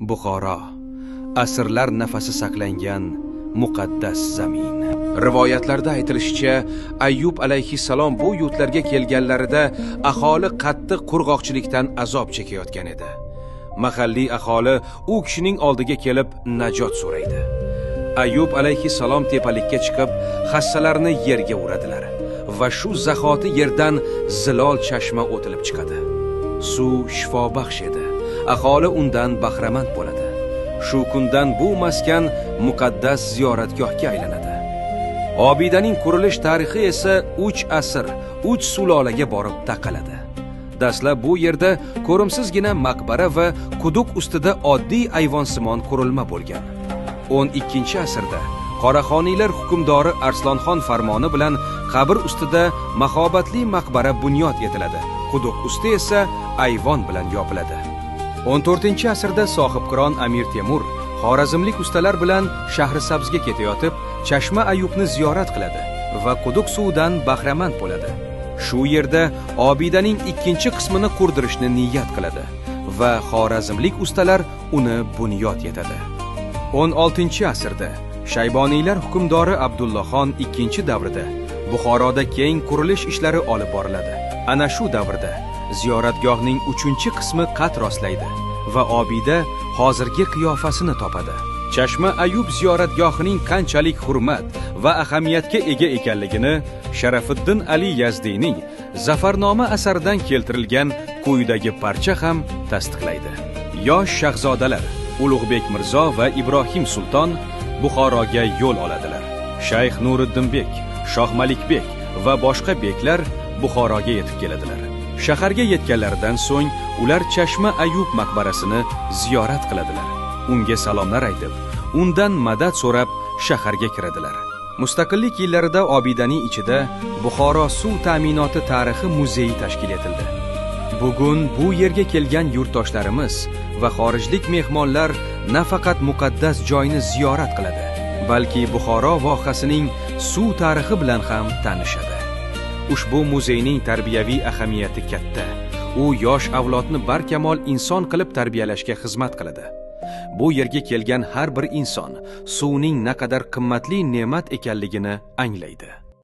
Buxoro, asrlar nafasi saqlangan muqaddas zamin. Rivoyatlarda aytilishicha, Ayyub alayhissalom bu yurtlarga kelganlarida aholi qattiq qurg'oqchilikdan azob chekayotgan edi. Mahalliy aholi u kishining oldiga kelib najot so'raydi. Ayyub alayhissalom tepalikka chiqib, hassalarni yerga uradilar va shu zahoti yerdan zilol chashma o'tilib chiqadi. Suv shifobaxsh edi. Aholi undan bahramand bo'ladi. Shu kundan bu maskan muqaddas ziyoratgohga aylanadi. Obidaning qurilish tarixi esa 3 asr, 3 sulolaga borib taqaladi. Dastlab bu yerda ko'rimsizgina maqbara va quduq ustida oddiy ayvonsimon qurilma bo'lgan. 12-asrda Qoraxoniylar hukmdori Arslonxon farmoni bilan qabr ustida mahobatli maqbara bunyod etiladi. Quduq usti esa ayvon bilan yopiladi. 14-asrda sohibqiron Amir Temur xorazmlik ustalar bilan Shahrisabzga ketayotib, Chashma Ayyubni ziyorat qiladi va quduq suvidan bahramand bo'ladi. Shu yerda obidaning 2-qismini qurdirishni niyat qiladi va xorazmlik ustalar uni bunyod etadi. 16-asrda Shayboniylar hukmdori Abdullohxon 2-davrida Buxoroda keng qurilish ishlari olib boriladi. Ana shu davrda ziyoratgohning 3-qismi qad rostlaydi va obida hozirgi qiyofasini topadi. Chashma Ayyub ziyoratgohining qanchalik hurmat va ahamiyatga ega ekanligini Sharafiddin Ali Yazdiyning Zafarnoma asaridan keltirilgan quyidagi parcha ham tasdiqlaydi. Yosh shahzodalar Ulug'bek Mirzo va Ibrohim Sulton Buxoroga yo'l oladilar. Shayx Nuriddinbek, Shohmalikbek va boshqa beklar Buxoroga yetib keladilar. Shaharga yetganlaridan so'ng ular Chashma Ayyub maqbarasini ziyorat qiladilar. Unga salomlar aytib, undan madad so'rab shaharga kiradilar. Mustaqillik yillarida obidaning ichida Buxoro suv ta'minoti tarixi muzeyi tashkil etildi. Bugun bu yerga kelgan yurtdoshlarimiz va xorijlik mehmonlar nafaqat muqaddas joyni ziyorat qiladi, balki Buxoro vohasining suv tarixi bilan ham tanishadi. Ushbu muzeyning tarbiyaviy ahamiyati katta. U yosh avlodni barkamol inson qilib tarbiyalashga xizmat qiladi. Bu yerga kelgan har bir inson suvning naqadar qimmatli ne'mat ekanligini anglaydi.